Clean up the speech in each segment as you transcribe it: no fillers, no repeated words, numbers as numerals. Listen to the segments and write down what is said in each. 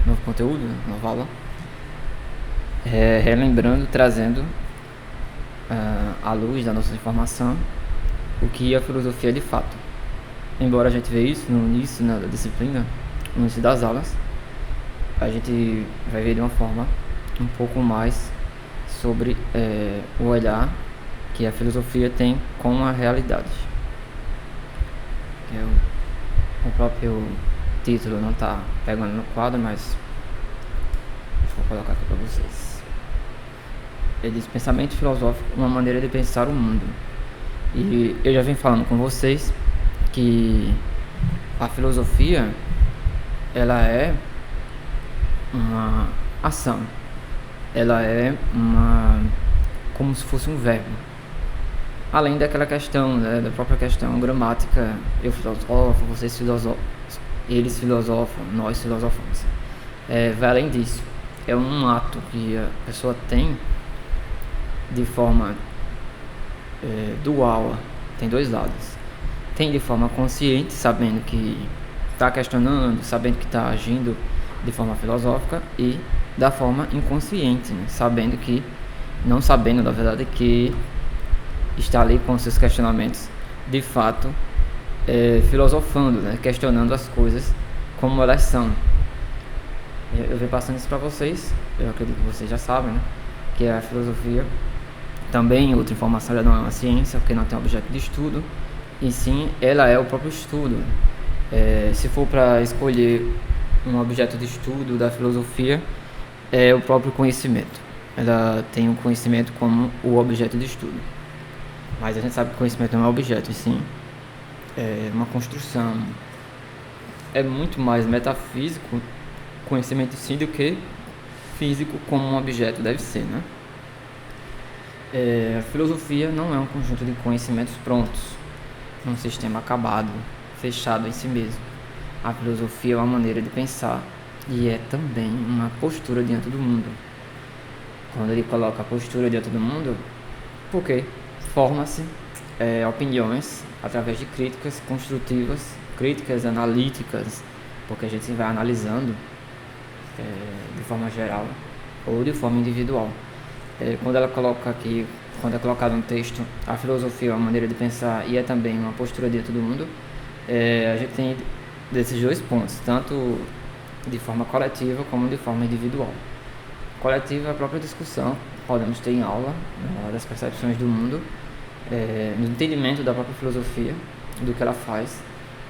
novo conteúdo, nova aula, relembrando, trazendo à luz da nossa informação o que a filosofia é de fato. Embora a gente veja isso no início da disciplina, no início das aulas, a gente vai ver de uma forma um pouco mais sobre o olhar que a filosofia tem com a realidade. O próprio título não está pegando no quadro, mas vou colocar aqui para vocês. Ele diz: pensamento filosófico, uma maneira de pensar o mundo. E eu já venho falando com vocês que a filosofia, ela é uma ação, ela é como se fosse um verbo, além daquela questão, da própria questão gramática. Eu filosofo, vocês filosofam, eles filosofam, nós filosofamos. Vai além disso, é um ato que a pessoa tem de forma dual, tem dois lados. Tem de forma consciente, sabendo que está questionando, sabendo que está agindo de forma filosófica, e da forma inconsciente, né? Não sabendo na verdade que está ali com seus questionamentos, de fato filosofando, né? Questionando as coisas como elas são. Eu venho passando isso para vocês, eu acredito que vocês já sabem, né? Que a filosofia também, outra informação, ela não é uma ciência, porque não tem objeto de estudo, e sim, ela é o próprio estudo. Se for para escolher um objeto de estudo da filosofia, é o próprio conhecimento. Ela tem o conhecimento como o objeto de estudo. Mas a gente sabe que o conhecimento não é objeto, e sim é uma construção. É muito mais metafísico conhecimento sim do que físico como um objeto deve ser, né? A filosofia não é um conjunto de conhecimentos prontos, um sistema acabado, fechado em si mesmo. A filosofia é uma maneira de pensar e é também uma postura diante do mundo. Quando ele coloca a postura diante do mundo, porque forma-se opiniões através de críticas construtivas, críticas analíticas, porque a gente vai analisando de forma geral ou de forma individual. Quando ela coloca aqui, quando é colocado no texto, a filosofia é uma maneira de pensar e é também uma postura diante do mundo, a gente tem desses dois pontos, tanto de forma coletiva como de forma individual. Coletiva é a própria discussão que podemos ter em aula, das percepções do mundo, no entendimento da própria filosofia, do que ela faz,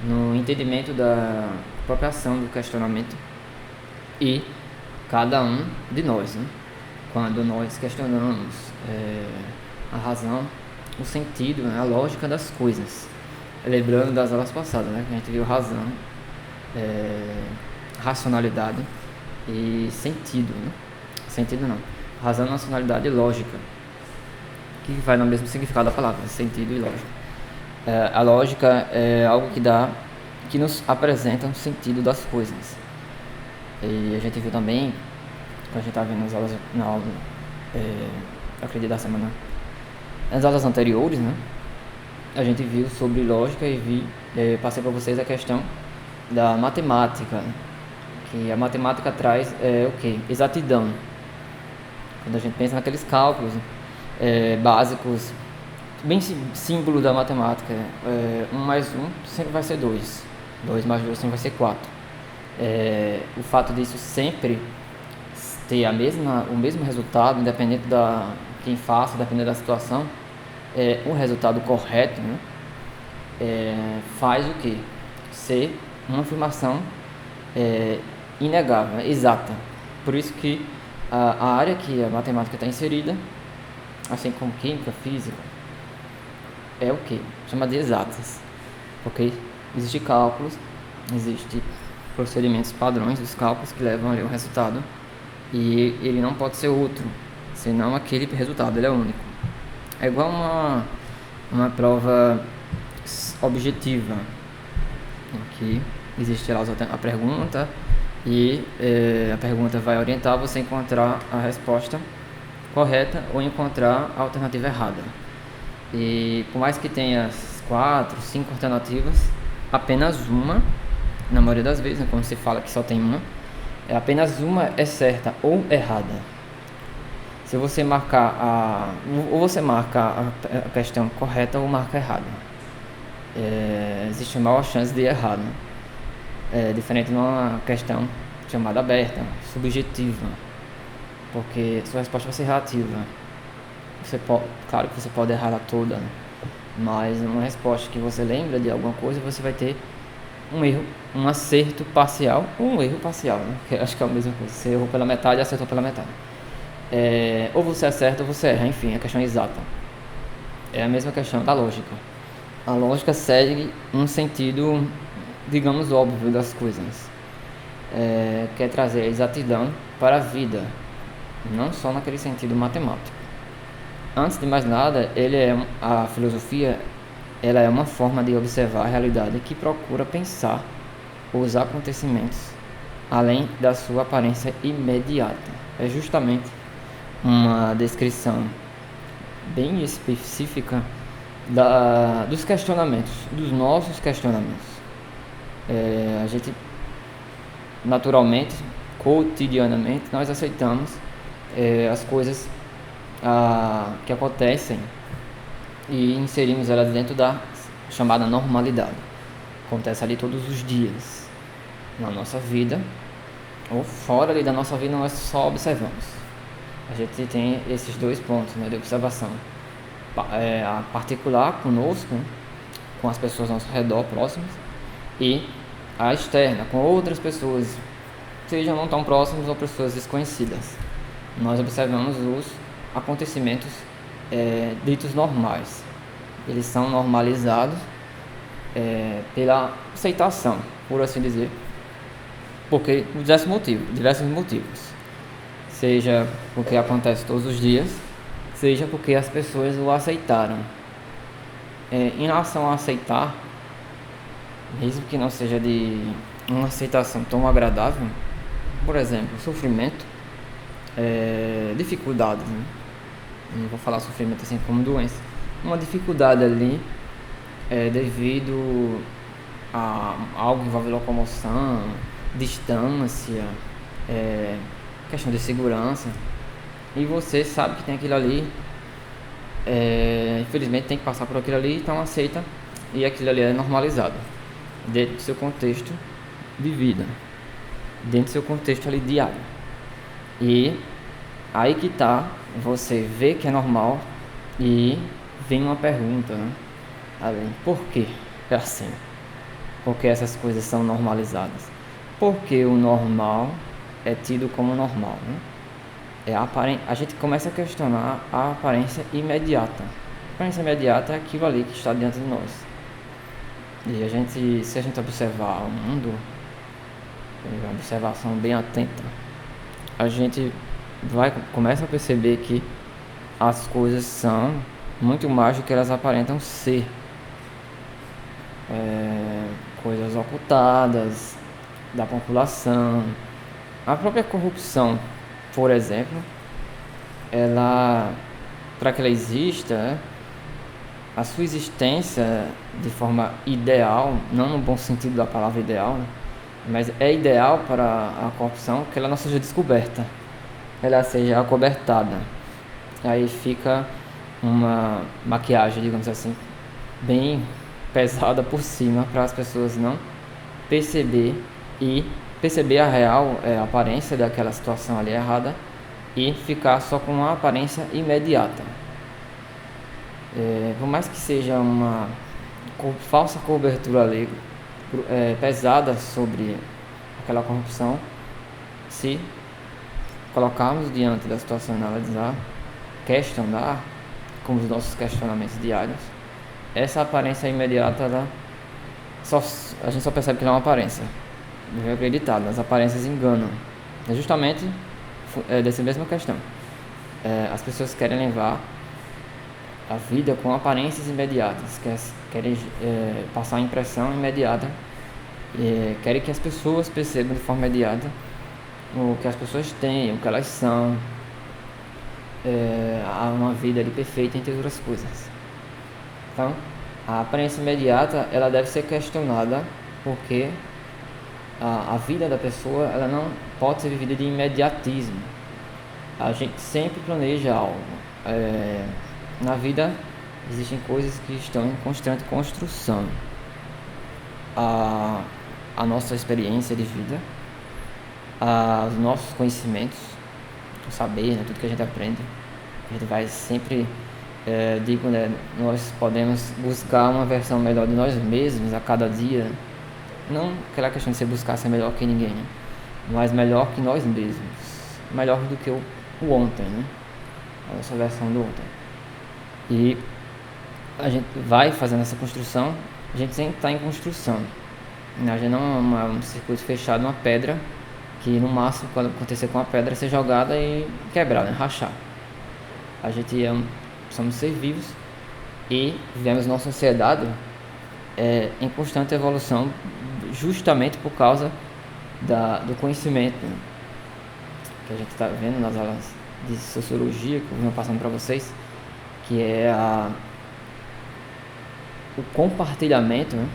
no entendimento da própria ação do questionamento, e cada um de nós, né? Quando nós questionamos a razão, o sentido, né? A lógica das coisas. Lembrando das aulas passadas, né? Que a gente viu razão, racionalidade e sentido, né? Sentido não. Razão, racionalidade e lógica, que vai no mesmo significado da palavra, sentido e lógica. A lógica é algo que nos apresenta um sentido das coisas. E a gente viu também, quando a gente estava vendo as aulas na aula, acredito da semana, nas aulas anteriores, né? A gente viu sobre lógica e passei para vocês a questão da matemática, que a matemática traz o quê? Exatidão. Quando a gente pensa naqueles cálculos básicos, bem símbolo da matemática, 1 mais 1 sempre vai ser 2, 2 mais 2 sempre vai ser 4. O fato disso sempre ter o mesmo resultado, independente da quem faça, dependendo da situação, o resultado correto, né? Faz o que? Ser uma afirmação inegável, exata. Por isso que a área que a matemática está inserida, assim como química, física, é o que? Chama de exatas. Porque existem cálculos, existem procedimentos padrões dos cálculos que levam ali ao resultado, e ele não pode ser outro, senão aquele resultado, ele é único. É igual uma prova objetiva, em que existe lá a pergunta, e a pergunta vai orientar você a encontrar a resposta correta ou encontrar a alternativa errada. E por mais que tenha 4, 5 alternativas, apenas uma na maioria das vezes, né, quando se fala que só tem uma, apenas uma é certa ou errada. Se você marcar ou você marca a questão correta ou marca errada, existe maior chance de errar, né? Diferente de uma questão chamada aberta, subjetiva, porque sua resposta vai ser relativa. Claro que você pode errar ela toda, né? Mas uma resposta que você lembra de alguma coisa, você vai ter um erro, um acerto parcial ou um erro parcial, né? Que acho que é a mesma coisa. Você errou pela metade e acertou pela metade. Ou você acerta ou você erra, enfim, a questão é exata. É a mesma questão da lógica. A lógica segue um sentido, digamos, óbvio das coisas. Quer trazer a exatidão para a vida, não só naquele sentido matemático. Antes de mais nada, a filosofia ela é uma forma de observar a realidade que procura pensar os acontecimentos além da sua aparência imediata. É justamente uma descrição bem específica dos questionamentos, dos nossos questionamentos. A gente, naturalmente, cotidianamente, nós aceitamos as coisas que acontecem e inserimos elas dentro da chamada normalidade. Acontece ali todos os dias na nossa vida, ou fora ali da nossa vida, nós só observamos. A gente tem esses dois pontos, né, de observação, a particular conosco, com as pessoas ao nosso redor, próximas, e a externa, com outras pessoas, sejam não tão próximas ou pessoas desconhecidas. Nós observamos os acontecimentos ditos normais. Eles são normalizados pela aceitação, por assim dizer, porque diversos motivos. Seja porque acontece todos os dias, seja porque as pessoas o aceitaram. Em relação a aceitar, mesmo que não seja de uma aceitação tão agradável, por exemplo, sofrimento, dificuldades, né? Não vou falar sofrimento assim como doença. Uma dificuldade ali devido a algo que envolve locomoção, distância, questão de segurança, e você sabe que tem aquilo ali, infelizmente tem que passar por aquilo ali, então aceita, e aquilo ali é normalizado dentro do seu contexto de vida, dentro do seu contexto ali diário. E aí que tá, você vê que é normal e vem uma pergunta, né? Por que é assim? Por que essas coisas são normalizadas? Porque o normal é tido como normal, né? A gente começa a questionar a aparência imediata. A aparência imediata é aquilo ali que está diante de nós. E se a gente observar o mundo, uma observação bem atenta, a gente começa a perceber que as coisas são muito mais do que elas aparentam ser. Coisas ocultadas da população. A própria corrupção, por exemplo, para que ela exista, a sua existência de forma ideal, não no bom sentido da palavra ideal, né? Mas é ideal para a corrupção que ela não seja descoberta, ela seja acobertada. Aí fica uma maquiagem, digamos assim, bem pesada por cima, para as pessoas não perceber a real aparência daquela situação ali errada e ficar só com uma aparência imediata. Por mais que seja uma falsa cobertura ali pesada sobre aquela corrupção, se colocarmos diante da situação e analisar, questionar, com os nossos questionamentos diários, essa aparência imediata, a gente só percebe que ela é uma aparência. Deve acreditar, as aparências enganam. É justamente dessa mesma questão. As pessoas querem levar a vida com aparências imediatas, querem passar a impressão imediata, querem que as pessoas percebam de forma imediata o que as pessoas têm, o que elas são, uma vida ali perfeita, entre outras coisas. Então, a aparência imediata ela deve ser questionada, porque a vida da pessoa, ela não pode ser vivida de imediatismo. A gente sempre planeja algo. Na vida existem coisas que estão em constante construção. A nossa experiência de vida, os nossos conhecimentos, o saber, né, tudo que a gente aprende, a gente vai sempre, digo, né, nós podemos buscar uma versão melhor de nós mesmos a cada dia. Não aquela questão de você buscar ser melhor que ninguém, né, mas melhor que nós mesmos, melhor do que o ontem, né, a nossa versão do ontem. E a gente vai fazendo essa construção, a gente sempre está em construção. A gente não é um circuito fechado, uma pedra, que no máximo, quando acontecer com a pedra, ser jogada e quebrar, né? Rachar. A gente somos seres vivos e vivemos numa sociedade em constante evolução, justamente por causa do conhecimento, né? Que a gente está vendo nas aulas de sociologia que eu venho passando para vocês, que é o compartilhamento, né?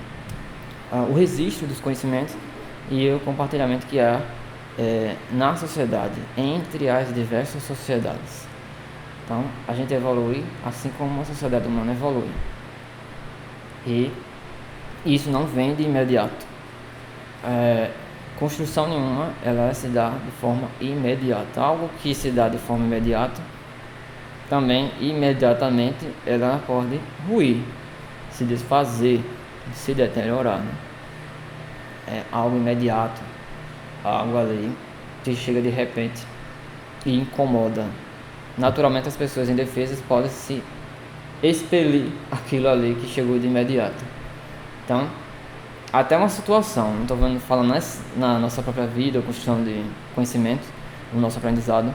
O registro dos conhecimentos e o compartilhamento que há na sociedade, entre as diversas sociedades. Então, a gente evolui assim como a sociedade humana evolui. E isso não vem de imediato. Construção nenhuma, ela se dá de forma imediata. Algo que se dá de forma imediata, também imediatamente ela pode ruir, se desfazer, se deteriorar, né? É algo imediato, algo ali que chega de repente e incomoda. Naturalmente as pessoas indefesas podem se expelir aquilo ali que chegou de imediato. Então, até uma situação, não estou falando na nossa própria vida, ou construção de conhecimento, no nosso aprendizado,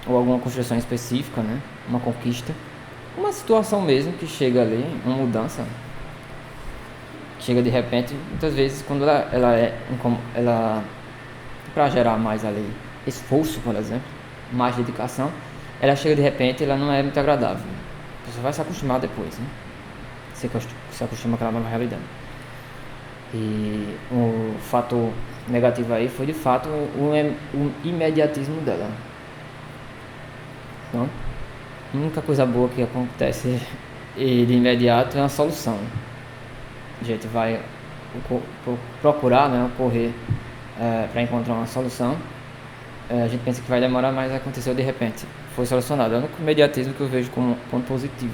ou alguma construção específica, né? Uma conquista, uma situação mesmo que chega ali, uma mudança, chega de repente, muitas vezes quando ela para gerar mais ali esforço, por exemplo, mais dedicação, ela chega de repente, ela não é muito agradável. Você vai se acostumar depois, né? Você se acostuma com aquela nova realidade. E o fator negativo aí foi de fato o imediatismo dela. Então, a única coisa boa que acontece de imediato é a solução. A gente vai procurar, né, correr para encontrar uma solução. A gente pensa que vai demorar, mas aconteceu de repente. Foi solucionado. É o único imediatismo que eu vejo como ponto positivo.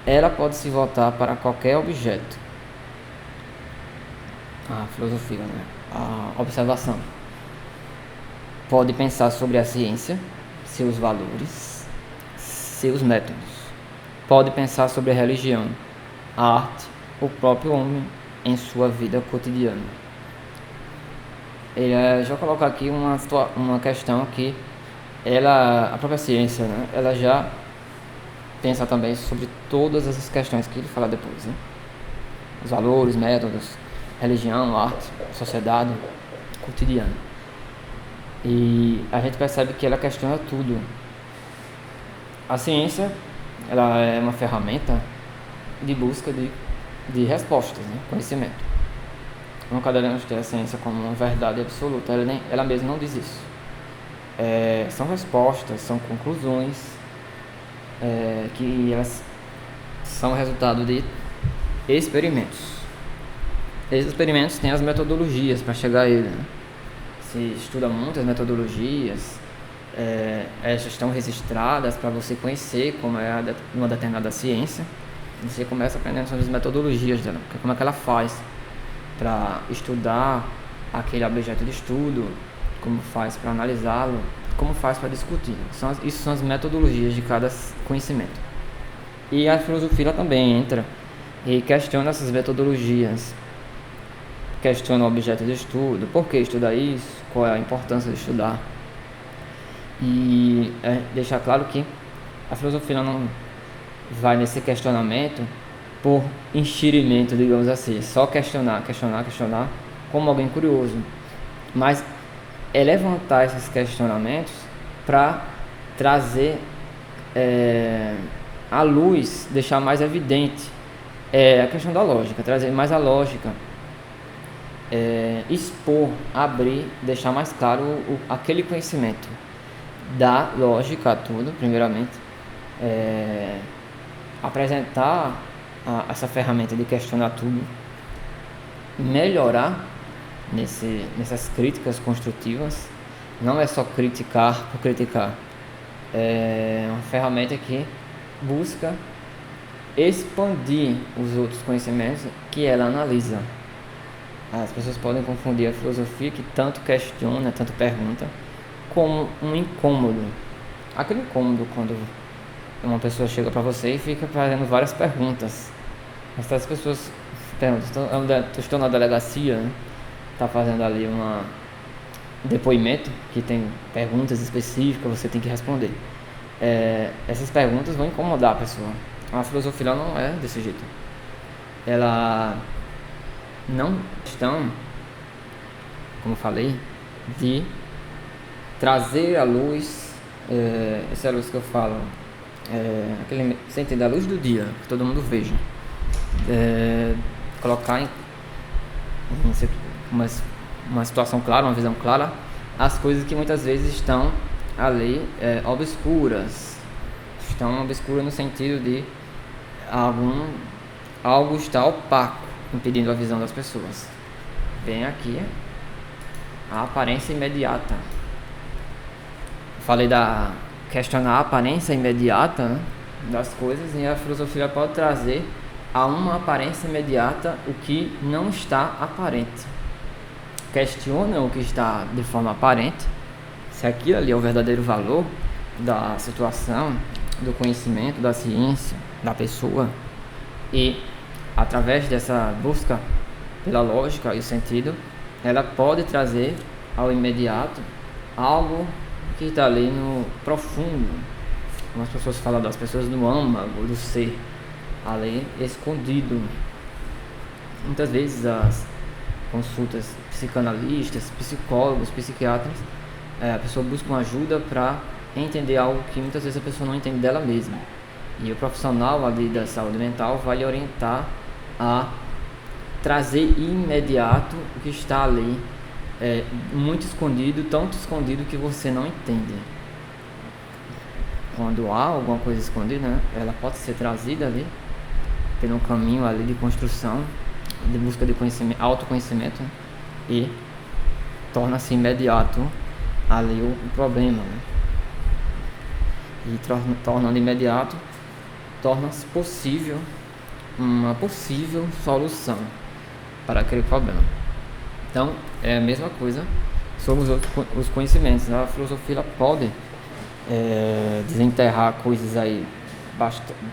Ela pode se voltar para qualquer objeto. A filosofia, né? A observação. Pode pensar sobre a ciência, seus valores, seus métodos. Pode pensar sobre a religião, a arte, o próprio homem em sua vida cotidiana. Já coloco aqui uma questão que a própria ciência, né, ela já pensa também sobre todas essas questões que ele fala depois, né? Os valores, métodos, religião, arte, sociedade, cotidiano. E a gente percebe que ela questiona tudo. A ciência, ela é uma ferramenta de busca de respostas, né? Conhecimento. Não devemos ter a ciência como uma verdade absoluta, ela mesma não diz isso. São respostas, são conclusões, que elas são resultado de experimentos. Esses experimentos têm as metodologias para chegar a ele, né? Se estuda muitas metodologias, elas estão registradas para você conhecer como é uma determinada ciência. Você começa aprendendo sobre as metodologias dela, como é que ela faz para estudar aquele objeto de estudo, como faz para analisá-lo, como faz para discutir. Isso são as metodologias de cada conhecimento. E a filosofia também entra e questiona essas metodologias, questiona o objeto de estudo, por que estudar isso, qual é a importância de estudar. E deixar claro que a filosofia não vai nesse questionamento por enxerimento, digamos assim, só questionar, como alguém curioso, mas é levantar esses questionamentos para trazer à luz, deixar mais evidente a questão da lógica, trazer mais a lógica expor, abrir, deixar mais claro aquele conhecimento da lógica a tudo, primeiramente, apresentar essa ferramenta de questionar tudo, melhorar nessas críticas construtivas. Não é só criticar por criticar, é uma ferramenta que busca expandir os outros conhecimentos que ela analisa. As pessoas podem confundir a filosofia, que tanto questiona, tanto pergunta, com um incômodo. Aquele incômodo quando uma pessoa chega para você e fica fazendo várias perguntas. Essas pessoas perguntam, estou na delegacia, né? Tá fazendo ali um depoimento que tem perguntas específicas, você tem que responder. Essas perguntas vão incomodar a pessoa. A filosofia não é desse jeito. Ela não estão, como eu falei, de trazer a luz, essa é a luz que eu falo, você entende? A luz do dia, que todo mundo veja, colocar em uma situação clara, uma visão clara, as coisas que muitas vezes estão ali obscuras. Estão obscuras no sentido de algo está opaco, impedindo a visão das pessoas. Vem aqui a aparência imediata. Falei da questionar a aparência imediata, né, das coisas, e a filosofia pode trazer a uma aparência imediata o que não está aparente. Questiona o que está de forma aparente, se aquilo ali é o verdadeiro valor da situação, do conhecimento, da ciência, da pessoa, e através dessa busca pela lógica e o sentido, ela pode trazer ao imediato algo que está ali no profundo, como as pessoas falam, das pessoas no âmago do ser, ali escondido. Muitas vezes as consultas psicanalistas, psicólogos, psiquiatras, a pessoa busca uma ajuda para entender algo que muitas vezes a pessoa não entende dela mesma, e o profissional ali da saúde mental vai lhe orientar a trazer imediato o que está ali muito escondido, tanto escondido que você não entende. Quando há alguma coisa escondida, né, ela pode ser trazida ali pelo caminho ali de construção, de busca de conhecimento, autoconhecimento, né, e torna-se imediato ali o problema, né? E tornando imediato, torna-se possível uma possível solução para aquele problema. Então, é a mesma coisa sobre os conhecimentos. A filosofia ela pode desenterrar coisas aí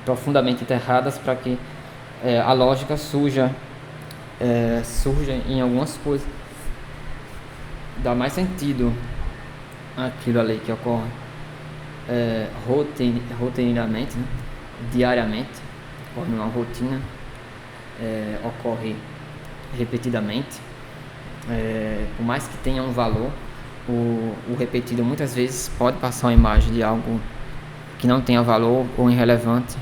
profundamente enterradas para que a lógica surja em algumas coisas, dá mais sentido àquilo ali que ocorre rotineiramente, né? Diariamente, ocorre numa rotina, ocorre repetidamente, por mais que tenha um valor, o repetido muitas vezes pode passar uma imagem de algo que não tenha valor, ou irrelevante,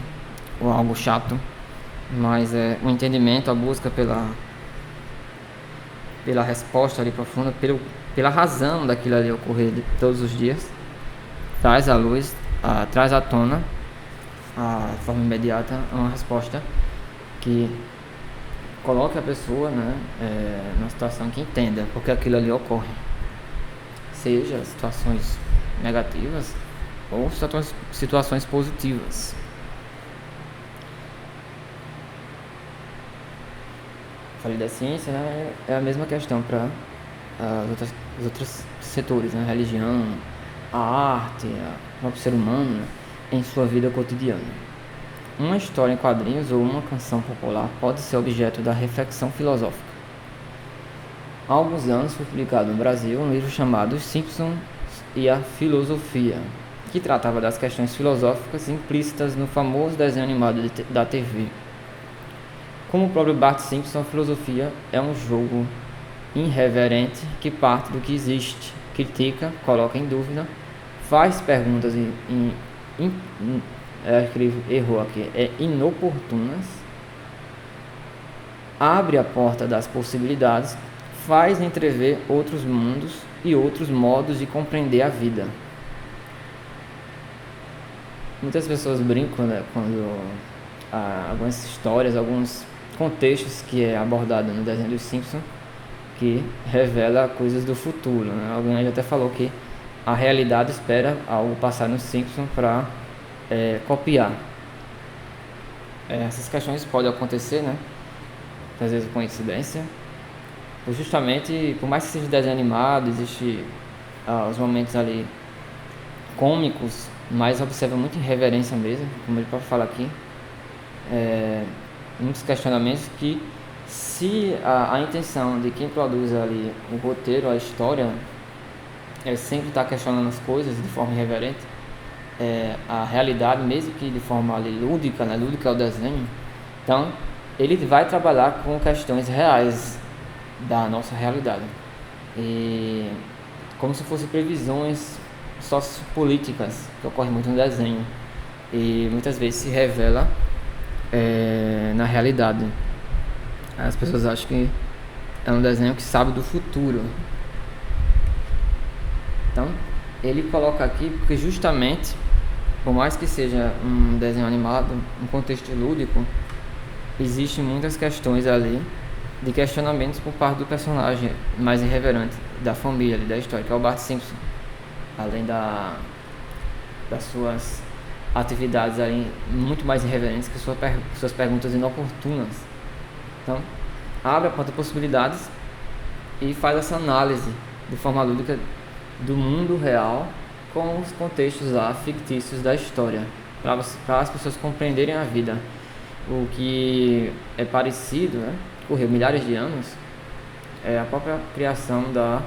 ou algo chato, mas o entendimento, a busca pela resposta ali profunda, pela razão daquilo ali ocorrer todos os dias, traz à luz, traz à tona, de forma imediata, uma resposta que coloque a pessoa, né, numa situação que entenda porque aquilo ali ocorre, seja situações negativas ou situações positivas. Falei da ciência, né, é a mesma questão para os outros setores, né, a religião, a arte, o próprio ser humano, né, em sua vida cotidiana. Uma história em quadrinhos ou uma canção popular pode ser objeto da reflexão filosófica. Há alguns anos foi publicado no Brasil um livro chamado Os Simpsons e a Filosofia, que tratava das questões filosóficas implícitas no famoso desenho animado da TV. Como o próprio Bart Simpson, a filosofia é um jogo irreverente que parte do que existe, critica, coloca em dúvida, faz perguntas errou aqui, inoportunas, abre a porta das possibilidades, faz entrever outros mundos e outros modos de compreender a vida. Muitas pessoas brincam, né, quando algumas histórias, alguns contextos que é abordado no desenho dos Simpsons, que revela coisas do futuro, né? Alguém já até falou que a realidade espera algo passar nos Simpsons para copiar. Essas questões podem acontecer, né? Às vezes coincidência. Justamente, por mais que seja desenho animado, existe os momentos ali cômicos, mas observa muita irreverência mesmo, como ele pode falar aqui. Muitos questionamentos que, se a intenção de quem produz ali o roteiro, a história, é sempre estar questionando as coisas de forma irreverente, a realidade, mesmo que de forma ali lúdica, né? Lúdica é o desenho. Então, ele vai trabalhar com questões reais da nossa realidade, e como se fossem previsões sociopolíticas que ocorrem muito no desenho e muitas vezes se revela na realidade. As pessoas acham que é um desenho que sabe do futuro. Então, ele coloca aqui porque justamente, por mais que seja um desenho animado, um contexto lúdico, existem muitas questões ali de questionamentos por parte do personagem mais irreverente da família, da história, que é o Bart Simpson. Além das suas atividades ali muito mais irreverentes que suas perguntas inoportunas. Então, abre a porta de possibilidades e faz essa análise de forma lúdica do mundo real com os contextos lá fictícios da história, para as pessoas compreenderem a vida. O que é parecido, né? Ocorreu milhares de anos, é a própria criação da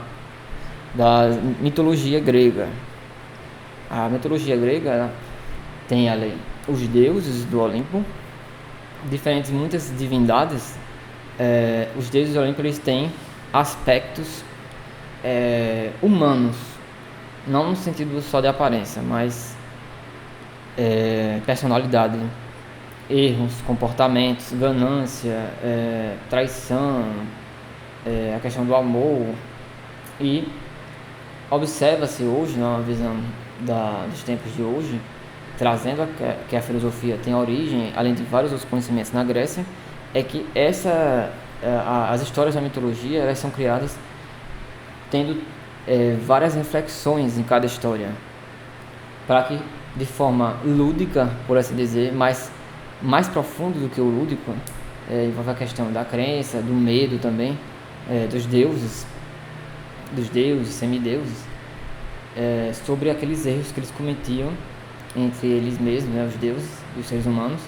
mitologia grega. A mitologia grega, ela tem ali os deuses do Olimpo, diferentes muitas divindades. Os deuses do Olimpo, eles têm aspectos humanos, não no sentido só de aparência, mas personalidade, erros, comportamentos, ganância, traição, a questão do amor. E observa-se hoje, na visão dos tempos de hoje, trazendo que a filosofia tem origem, além de vários outros conhecimentos na Grécia, é que as histórias da mitologia, elas são criadas tendo várias reflexões em cada história, para que, de forma lúdica, por assim dizer, mais profundo do que o lúdico, envolve a questão da crença, do medo também, dos deuses, semideuses, sobre aqueles erros que eles cometiam entre eles mesmos, né, os deuses e os seres humanos,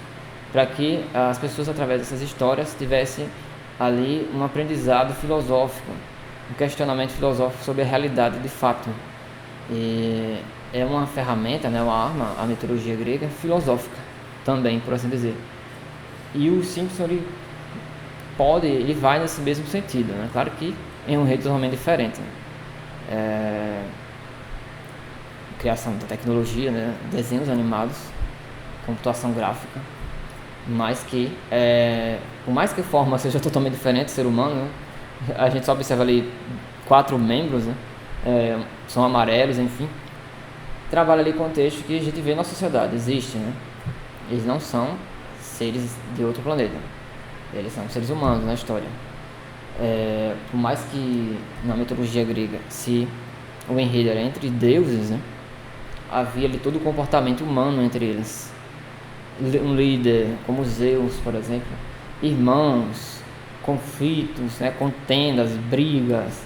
para que as pessoas, através dessas histórias, tivessem ali um aprendizado filosófico, um questionamento filosófico sobre a realidade de fato. E é uma ferramenta, né, uma arma, a mitologia grega, filosófica também, por assim dizer. E o Simpson, ele vai nesse mesmo sentido, né? Claro que em um jeito totalmente diferente, né? Criação da tecnologia, né? Desenhos animados, computação gráfica, mas que por mais que a forma seja totalmente diferente do ser humano, né? A gente só observa ali 4 membros, né? São amarelos, enfim, trabalha ali contexto que a gente vê na sociedade, existe, né? Eles não são seres de outro planeta, eles são seres humanos na história. Por mais que na mitologia grega, se o enredo era entre deuses, né, havia ali todo o comportamento humano entre eles. Um líder como Zeus, por exemplo, irmãos, conflitos, né, contendas, brigas,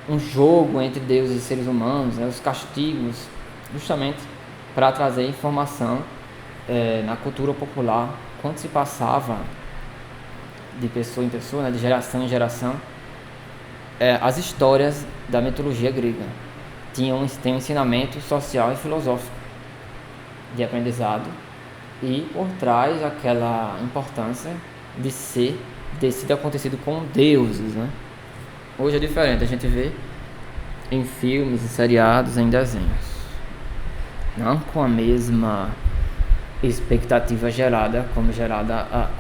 um jogo entre deuses e seres humanos, né, os castigos, justamente para trazer informação na cultura popular, quando se passava de pessoa em pessoa, né, de geração em geração, as histórias da mitologia grega tem um ensinamento social e filosófico de aprendizado, e por trás aquela importância de ter acontecido com deuses, né? Hoje é diferente, a gente vê em filmes, em seriados, em desenhos, não com a mesma expectativa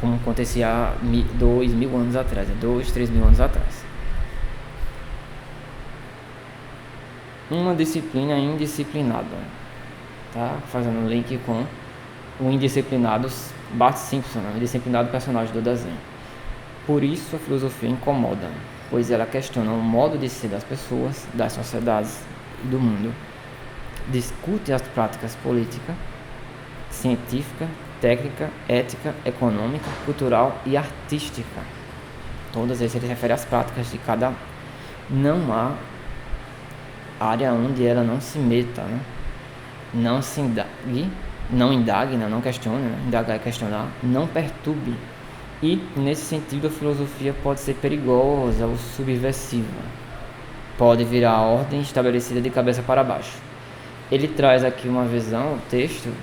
como acontecia há 2.000 anos atrás, 3.000 anos atrás. Uma disciplina indisciplinada, tá? Fazendo um link com o indisciplinado Bart Simpson, o indisciplinado personagem do desenho. Por isso a filosofia incomoda, pois ela questiona o modo de ser das pessoas, das sociedades e do mundo. Discute as práticas política, científica, técnica, ética, econômica, cultural e artística. Todas elas se referem às práticas de cada. Não há área onde ela não se meta, né? Não se indague, não questione, né? Indagar é questionar, não perturbe. E, nesse sentido, a filosofia pode ser perigosa ou subversiva. Pode virar a ordem estabelecida de cabeça para baixo. Ele traz aqui uma visão, um texto,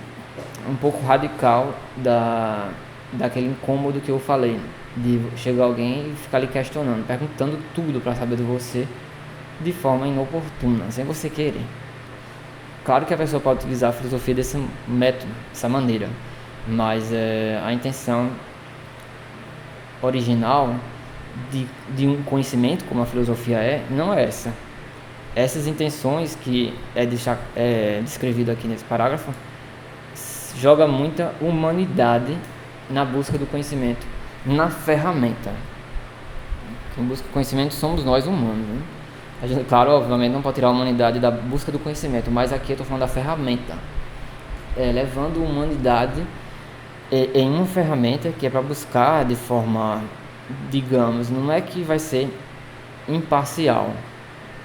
um pouco radical daquele incômodo que eu falei, de chegar alguém e ficar lhe questionando, perguntando tudo para saber de você de forma inoportuna, sem você querer. Claro que a pessoa pode utilizar a filosofia desse método, dessa maneira, mas a intenção original de um conhecimento, como a filosofia não é essa. Essas intenções que é descrevido aqui nesse parágrafo joga muita humanidade na busca do conhecimento, na ferramenta. Quem busca conhecimento somos nós humanos, né? A gente, claro, obviamente não pode tirar a humanidade da busca do conhecimento, mas aqui eu estou falando da ferramenta, levando a humanidade em uma ferramenta que é para buscar de forma, digamos, não é que vai ser imparcial,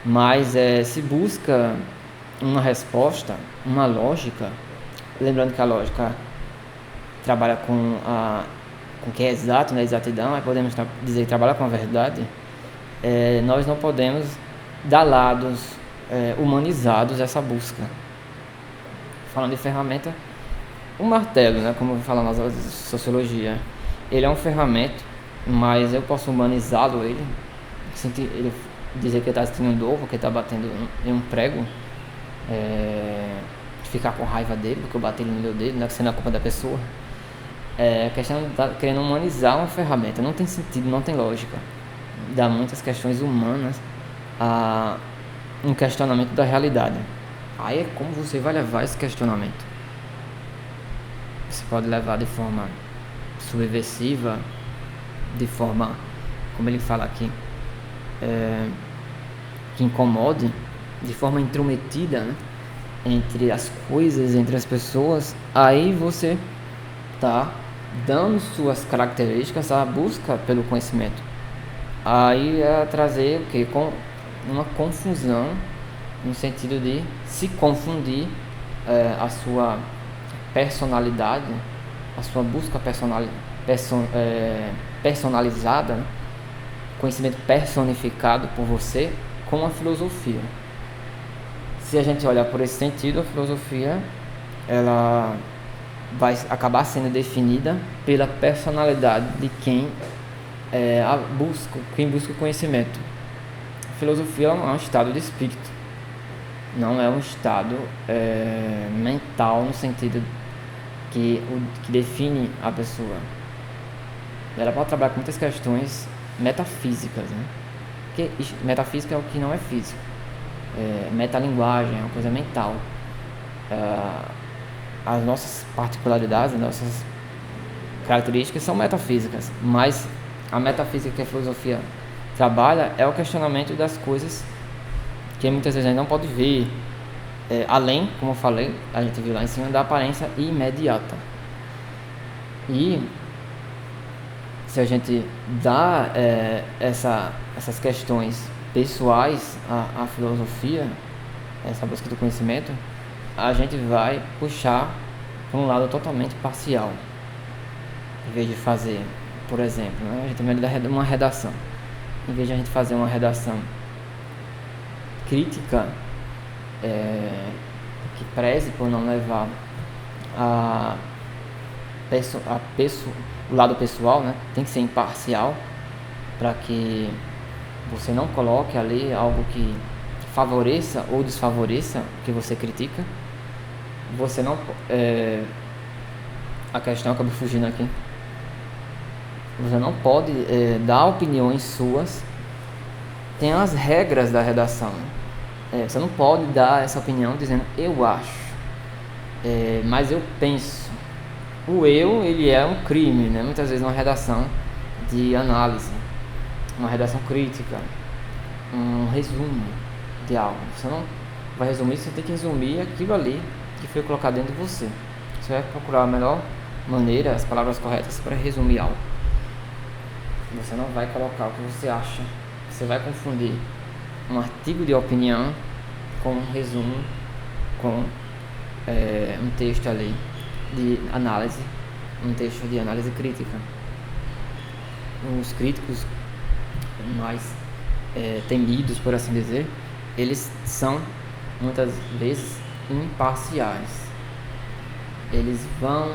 mas se busca uma resposta, uma lógica. Lembrando que a lógica trabalha com o que é exato, né? Exatidão, aí podemos dizer que trabalha com a verdade. Nós não podemos dar lados humanizados essa busca. Falando de ferramenta, o martelo, né? Como fala na sociologia, ele é um ferramenta, mas eu posso humanizá-lo, ele dizer que ele está sentindo dor, porque está batendo em um prego, ficar com raiva dele, porque eu bati ele no meu dedo, não é sendo a culpa da pessoa. A questão está querendo humanizar uma ferramenta, não tem sentido, não tem lógica. Dá muitas questões humanas a um questionamento da realidade. Aí é como você vai levar esse questionamento. Você pode levar de forma subversiva, de forma, como ele fala aqui, que incomode, de forma intrometida, né? Entre as coisas, entre as pessoas. Aí você está dando suas características à busca pelo conhecimento. Aí é trazer o que? Com uma confusão, no sentido de se confundir a sua personalidade, a sua busca personalizada, né? Conhecimento personificado por você, com a filosofia. Se a gente olhar por esse sentido, a filosofia ela vai acabar sendo definida pela personalidade de quem busca o conhecimento. A filosofia é um estado de espírito, não é um estado mental no sentido que define a pessoa. Ela pode trabalhar com muitas questões metafísicas, né? Porque metafísica é o que não é físico. Metalinguagem é uma coisa mental. As nossas particularidades, as nossas características são metafísicas, mas a metafísica que a filosofia trabalha é o questionamento das coisas que muitas vezes a gente não pode ver, além, como eu falei, a gente viu lá em cima, da aparência imediata. E se a gente dá essas questões pessoais à filosofia, essa busca do conhecimento, a gente vai puxar para um lado totalmente parcial. Em vez de fazer, por exemplo, né, a gente vai uma redação. Em vez de a gente fazer uma redação crítica, que preze por não levar o lado pessoal, né, tem que ser imparcial, para que você não coloque ali algo que favoreça ou desfavoreça o que você critica. Você não a questão acabou fugindo aqui. Você não pode dar opiniões suas. Tem as regras da redação. Você não pode dar essa opinião dizendo eu acho, mas eu penso. O eu, ele é um crime, né? Muitas vezes uma redação de análise, uma redação crítica, um resumo de algo. Você não vai resumir, você tem que resumir aquilo ali que foi colocado dentro de você. Você vai procurar a melhor maneira, as palavras corretas para resumir algo. Você não vai colocar o que você acha. Você vai confundir um artigo de opinião com um resumo, com um texto ali de análise, um texto de análise crítica. Os críticos mais temidos, por assim dizer, eles são muitas vezes imparciais. Eles vão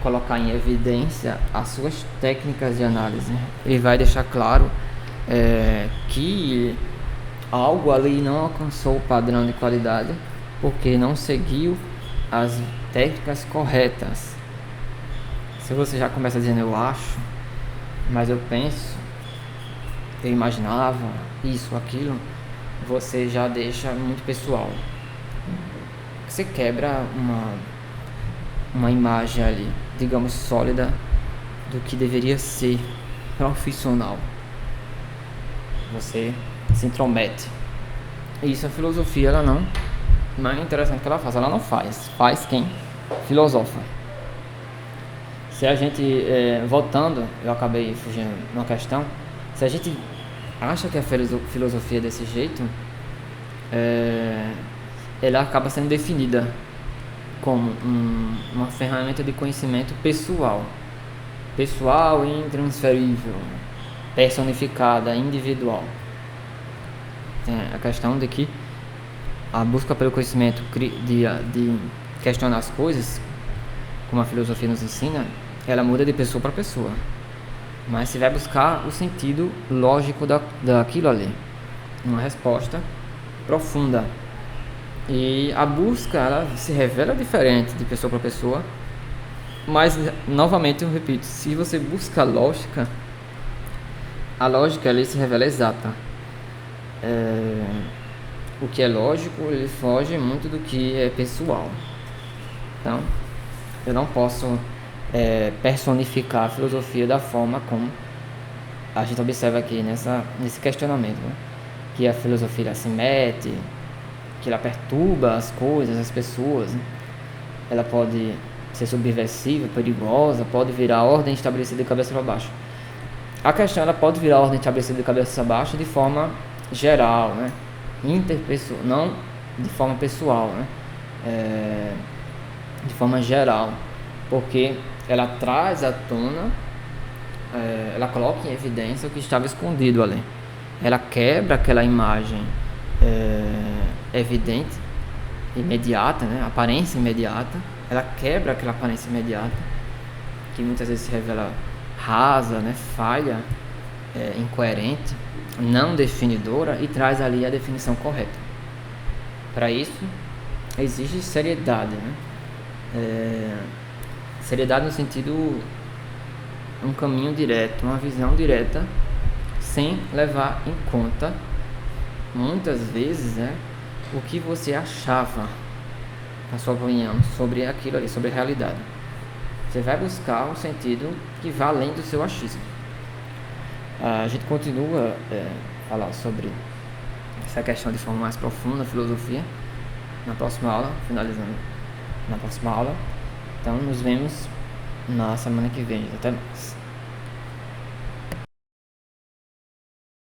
colocar em evidência as suas técnicas de análise e vai deixar claro que algo ali não alcançou o padrão de qualidade porque não seguiu as técnicas corretas. Se você já começa dizendo eu acho, mas eu penso, eu imaginava isso, aquilo, você já deixa muito pessoal. Você quebra uma imagem ali, digamos, sólida do que deveria ser profissional. Você se intromete. Isso a filosofia, ela não é interessante que ela faça. Ela não faz. Faz quem filosofa. Se a gente, voltando, eu acabei fugindo numa questão. Se a gente acha que a filosofia é desse jeito, ela acaba sendo definida como uma ferramenta de conhecimento pessoal, e intransferível, personificada, individual. Tem a questão de que a busca pelo conhecimento de questionar as coisas, como a filosofia nos ensina, ela muda de pessoa para pessoa, mas você vai buscar o sentido lógico daquilo ali, uma resposta profunda. E a busca, ela se revela diferente de pessoa para pessoa, mas novamente eu repito, se você busca a lógica ali se revela exata. O que é lógico, ele foge muito do que é pessoal. Então, eu não posso personificar a filosofia da forma como a gente observa aqui nesse questionamento, né? Que a filosofia ela se mete, que ela perturba as coisas, as pessoas, né? Ela pode ser subversiva, perigosa, pode virar ordem estabelecida de cabeça para baixo. A questão, ela pode virar ordem estabelecida de cabeça para baixo de forma geral, né? Interpessoal, não de forma pessoal, né? De forma geral, porque ela traz à tona, ela coloca em evidência o que estava escondido ali. Ela quebra aquela imagem evidente, imediata, né? Aparência imediata. Ela quebra aquela aparência imediata, que muitas vezes se revela rasa, né? Falha, incoerente, não definidora, e traz ali a definição correta. Para isso, exige seriedade, né? Seriedade no sentido, um caminho direto, uma visão direta, sem levar em conta, muitas vezes, né, o que você achava, a sua opinião sobre aquilo ali, sobre a realidade. Você vai buscar um sentido que vá além do seu achismo. A gente continua a falar sobre essa questão de forma mais profunda, filosofia, na próxima aula, finalizando na próxima aula. Então, nos vemos na semana que vem. Até mais.